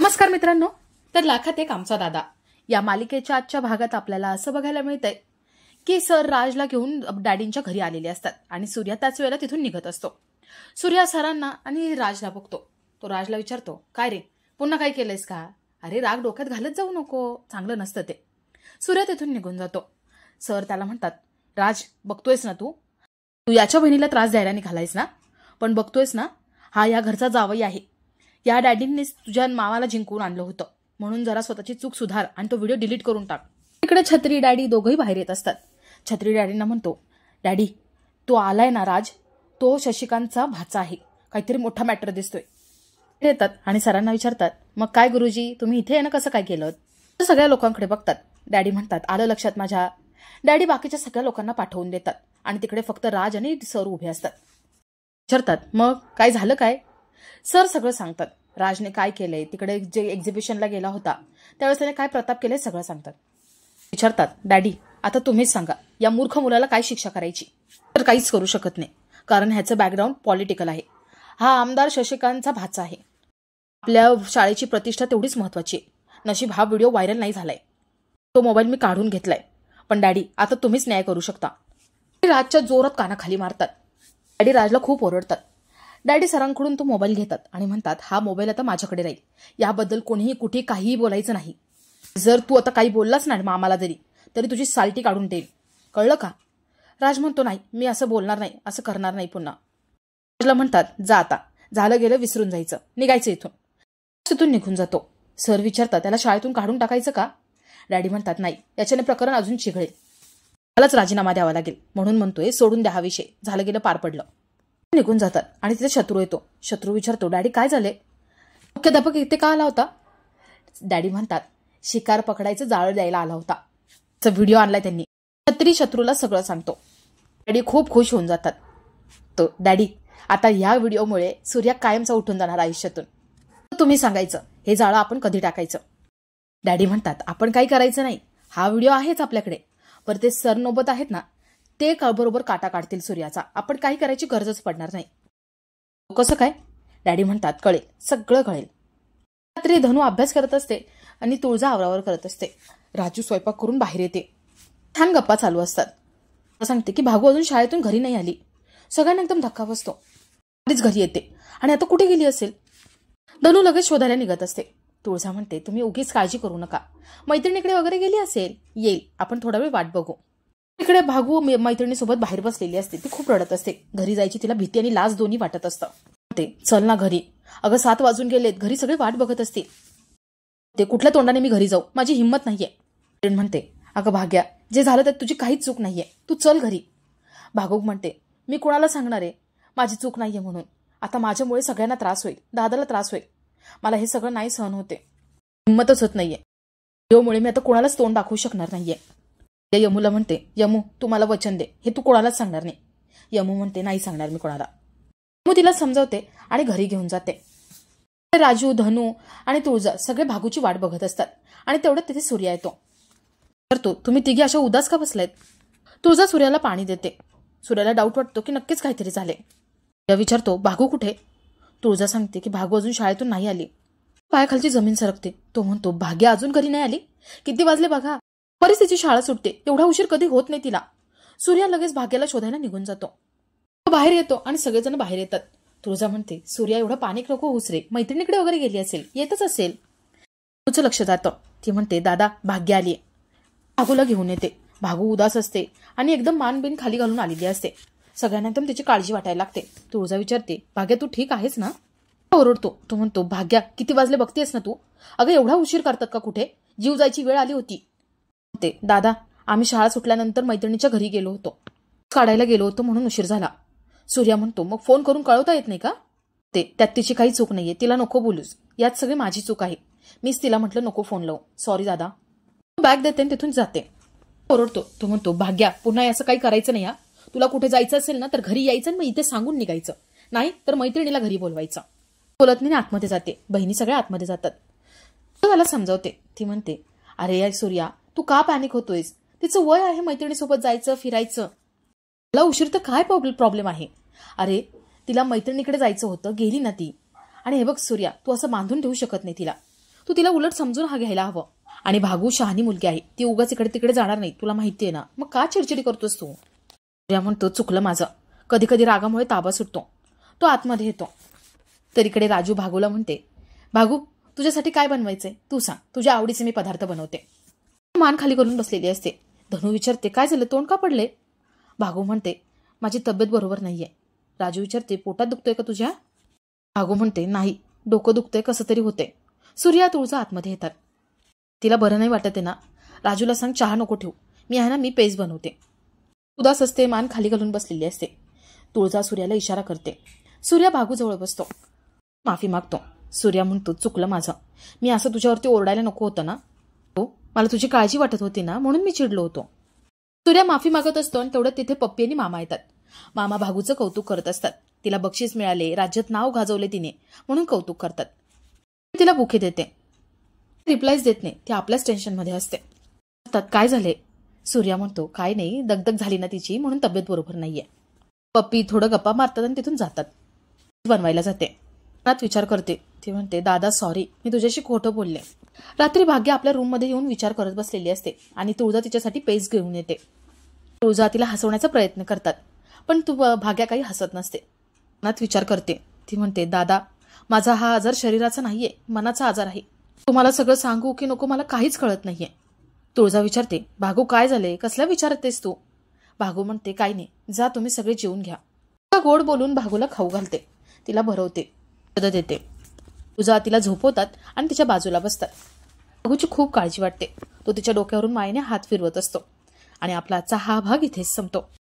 नमस्कार मित्रांनो, तर लाखात एक आमचा दादा या मालिकेच्या आजच्या भागात आपल्याला असं बघायला मिळतंय की सर राजला घेऊन डॅडींच्या घरी आलेले असतात आणि सूर्या त्याच वेळेला तिथून निघत असतो। सूर्या सरांना आणि राजला बघतो। तो राजला विचारतो, काय रे, पुन्हा काय केलंयस का? अरे राग डोक्यात घालत जाऊ नको, चांगलं नसतं ते। सूर्या तिथून निघून जातो। सर त्याला म्हणतात, राज बघतोयस ना, तू याच्या बहिणीला त्रास द्यायला निघालायस ना, पण बघतोयस ना, हा या घरचा जावई आहे। या डॅडींनीच तुझ्या मामाला जिंकून आणलं होतं, म्हणून जरा स्वतःची चूक सुधार आणि तो व्हिडिओ डिलीट करून टाक। इकडे छत्री डॅडी दोघंही बाहेर येत असतात। छत्री डॅडींना म्हणतो, डॅडी तो आलाय ना राज, तो शशिकांतचा भाचा आहे, काहीतरी मोठा मॅटर दिसतोय। येतात आणि सरांना विचारतात, मग काय गुरुजी, तुम्ही इथे येणं कसं काय केलं? तर सगळ्या लोकांकडे बघतात। डॅडी म्हणतात, आलं लक्षात माझ्या। डॅडी बाकीच्या सगळ्या लोकांना पाठवून देतात आणि तिकडे फक्त राज आणि सर उभे असतात। विचारतात, मग काय झालं काय? सर सगळं सांगतात। राजने काय केलंय, तिकडे जे एक्झिबिशनला गेला होता त्यावेळेस त्याने काय प्रताप केले सगळं सांगतात। विचारतात, डॅडी आता तुम्हीच सांगा, या मूर्ख मुलाला काय शिक्षा करायची? तर काहीच करू शकत नाही, कारण ह्याचं बॅकग्राऊंड पॉलिटिकल आहे। हा आमदार शशिकांतचा भाचा आहे। आपल्या शाळेची प्रतिष्ठा तेवढीच महत्वाची आहे। नशीब हा व्हिडिओ व्हायरल नाही झालाय, तो मोबाईल मी काढून घेतलाय। पण डॅडी आता तुम्हीच न्याय करू शकता। राजच्या जोरात कानाखाली मारतात। डॅडी राजला खूप ओरडतात। डॅडी सरांकडून तो मोबाईल घेतात आणि म्हणतात, हा मोबाईल आता माझ्याकडे राहील, याबद्दल कोणीही कुठे काहीही बोलायचं नाही। जर तू आता काही बोललास ना मामाला तरी तुझी साल्टी काढून देईल, कळलं का? राज म्हणतो, नाही मी असं बोलणार नाही, असं करणार नाही पुन्हा। राजला म्हणतात, जा आता, झालं गेलं विसरून जायचं, निघायचं इथून निघून जातो। सर विचारतात, त्याला शाळेतून काढून टाकायचं का? डॅडी म्हणतात, नाही, याच्याने प्रकरण अजून चिघळेल, त्यालाच राजीनामा द्यावा लागेल, म्हणून म्हणतोय सोडून द्या हा विषय, झालं गेलं पार पडलं। निघून जातात आणि तिथे शत्रू येतो। शत्रू विचारतो, डॅडी काय झाले, मुख्याध्यापक इथे का आला होता? डॅडी म्हणतात, शिकार पकडायचं जाळं द्यायला आला होता, व्हिडिओ आणलाय त्यांनी। छत्री शत्रूला सगळं सांगतो। डॅडी खूप खुश होऊन जातात। तो डॅडी आता या व्हिडिओमुळे सूर्या कायमचा उठून जाणार आयुष्यातून, तुम्ही सांगायचं हे जाळं आपण कधी टाकायचं? डॅडी म्हणतात, आपण काही करायचं नाही, हा व्हिडिओ आहेच आपल्याकडे, पर ते सर नोबत आहेत ना, ते बरोबर काटा काढतील सूर्याचा, आपण काही करायची गरजच पडणार नाही। कसं काय? डॅडी म्हणतात, कळेल, सगळं कळेल। रात्री धनू अभ्यास करत असते आणि तुळजा आवरावर करत असते। राजू स्वयंपाक करून बाहेर येते। छान गप्पा चालू असतात। सांगते की भागू अजून शाळेतून घरी नाही आली। सगळ्यांना एकदम धक्का बसतो। आधीच घरी येते आणि आता कुठे गेली असेल? धनू लगेच शोधायला निघत असते। तुळजा म्हणते, तुम्ही उगीच काळजी करू नका, मैत्रिणीकडे वगैरे गेली असेल, येईल, आपण थोडा वेळ वाट बघू। इकडे भागू मैत्रिणीसोबत बाहेर बसलेली असते। ती खूप रडत असते। घरी जायची तिला भीती आणि लाज दोन्ही वाटत असतं। ते चल ना घरी, अगं 7 वाजून गेलेत, घरी सगळे वाट बघत असतील। ते कुठल्या तोंडाने मी घरी जाऊ, माझी हिंमत नाहीये। म्हणते, अगं भाग्या, जे झालं त्यात तुझी काहीच चूक नाहीये, तू चल घरी। भागू म्हणते, मी कुणाला सांगणार आहे माझी चूक नाहीये म्हणून? आता माझ्यामुळे सगळ्यांना त्रास होईल, दादाला त्रास होईल, मला हे सगळं नाही सहन होते, हिंमतच होत नाहीये। यामुळे मी आता कोणालाच तोंड दाखवू शकणार नाहीये। यमूला म्हणते, यमू तू मला वचन दे, हे तू कोणालाच सांगणार नाही। यमू म्हणते, नाही सांगणार मी कोणाला। यमू तिला समजावते आणि घरी घेऊन जाते। राजू, धनू आणि तुळजा सगळे भागूची वाट बघत असतात आणि तेवढ्यात तिथे सूर्या येतो। तर तुम्ही तिघी अशा उदास का बसलायत? तुळजा सूर्याला पाणी देते। सूर्याला डाऊट वाटतो की नक्कीच काहीतरी झाले। सूर्या विचारतो, भागू कुठे? तुळजा सांगते की भागू अजून शाळेतून नाही आली। पायाखालची जमीन सरकते। तो म्हणतो, भाग्या अजून घरी नाही आली? किती वाजले बघा, परिस्थितीची शाळा सुटते, एवढा उशीर कधी होत नाही तिला। सूर्या लगेच भाग्याला शोधायला निघून जातो। तो बाहेर येतो आणि सगळेजण बाहेर येतात। तुळजा म्हणते, सूर्या एवढं पानिक नको होऊस रे, मैत्रिणीकडे वगैरे गेली असेल, येतच असेल। तुझं लक्ष जातं। ती म्हणते, दादा भाग्य आलीये। भागूला घेऊन येते। भागू उदास असते आणि एकदम मानबिन खाली घालून आलेली असते। सगळ्यांना एकदम तिची काळजी वाटायला लागते। तुळजा विचारते, भाग्या तू ठीक आहेस ना? ओरडतो। तो म्हणतो, भाग्या किती वाजले बघतेस ना तू? अगं एवढा उशीर करतात का कुठे? जीव जायची वेळ आली होती। दादा आम्ही शाळा सुटल्यानंतर मैत्रिणीच्या घरी गेलो होतो, काढायला गेलो होतो म्हणून उशीर झाला। सूर्या म्हणतो, मग फोन करून कळवता येत नाही का? त्यात तिची काही चूक नाहीये, तिला नको बोलूस, यात सगळी माझी चूक आहे, मीच तिला म्हटलं नको फोन लावू, सॉरी दादा। बॅग देते तिथून जाते। ओरडतो। तो म्हणतो, भाग्या पुन्हा असं काही करायचं नाही हा, तुला कुठे जायचं असेल ना तर घरी यायचं आणि मग इथे सांगून निघायचं, नाही तर मैत्रिणीला घरी बोलवायचं। बोलत नाही आतमध्ये जाते। बहिणी सगळ्या आतमध्ये जातात। त्याला समजावते। ती म्हणते, अरे यार सूर्या तू का पॅनिक होतोयस? तिचं वय आहे मैत्रिणीसोबत जायचं फिरायचं, मला उशीर तर काय प्रॉब्लेम आहे? अरे तिला मैत्रिणीकडे जायचं होतं, गेली ना ती। आणि हे बघ सूर्या, तू असं बांधून ठेवू शकत नाही तिला, तू तिला उलट समजून घ्यायला हवं. आणि भागू शहाणी मुलगी आहे, ती उगाच इकडे तिकडे जाणार नाही, तुला माहितीये ना. मग का चिडचिडी करतोस तू? सूर्या म्हणतो, चुकलं माझं. कधी कधी रागामुळे ताबा सुटतो. तो आतमध्ये येतो. तर इकडे राजू भागूला म्हणते, भागू तुझ्यासाठी काय बनवायचंय तू सांग, तुझ्या आवडीचे मी पदार्थ बनवते. मान खाली करून बसलेली असते. धनू विचारते, काय झालं, तोंड का पडले? भागू म्हणते, माझी तब्येत बरोबर नाहीये. राजू विचारते, पोटात दुखतोय का तुझ्या? भागू म्हणते, नाही, डोकं दुखतंय, कसं तरी होते. सूर्या तुळजा आतमध्ये येतात. तिला बरं नाही वाटत आहे ना? राजूला सांग चहा नको ठेवू, मी आहे ना, मी पेज बनवते. उदास असते, मान खाली घालून बसलेली असते. तुळजा सूर्याला इशारा करते. सूर्या भागू जवळ बसतो. माफी मागतो. सूर्या म्हणतो, चुकलं माझं, मी असं तुझ्यावरती ओरडायला नको होतं ना. हो, मला तुझी काळजी वाटत होती ना, म्हणून मी चिडलो होतो. सूर्या माफी मागत असतो आणि तेवढ्यात तिथे पप्पी आणि मामा येतात. मामा भागूचं कौतुक करत असतात. तिला बक्षीस मिळाले, राज्यात नाव गाजवले तिने, म्हणून कौतुक करतात. तिला बुके देते. रिप्लायच देत नाही, ती आपल्याच टेन्शनमध्ये असते. काय झाले? सूर्या म्हणतो, काय नाही, दगदग झाली ना तिची, म्हणून तब्येत बरोबर नाहीये. पप्पी थोडं गप्पा मारतात आणि तिथून जातात. बनवायला जाते. मनात विचार करते. ती म्हणते, दादा सॉरी, मी तुझ्याशी खोटं बोलले. रात्री भाग्य आपल्या रूममध्ये येऊन विचार करत बसलेली असते आणि तुळजा तिच्यासाठी पेज घेऊन येते. तुळजा तिला हसवण्याचा प्रयत्न करतात, पण भाग्या काही हसत नसते. मनात विचार करते. ती म्हणते, दादा माझा हा आजार शरीराचा नाहीये, मनाचा आजार आहे. तुम्हाला सगळं सांगू की नको मला काहीच कळत नाहीये. तुळजा विचारते, भागू काय झाले, कसल्या विचारतेस तू? भागू म्हणते, काही नाही, जा तुम्ही सगळे जेवून घ्या. गोड बोलून भागूला खाऊ घालते, तिला भरवते, देते. तुळजा तिला झोपवतात आणि तिच्या बाजूला बसतात. भागूची खूप काळजी वाटते. तो तिच्या डोक्यावरून मायेने हात फिरवत असतो. आणि आपला आजचा हा भाग इथेच संपतो.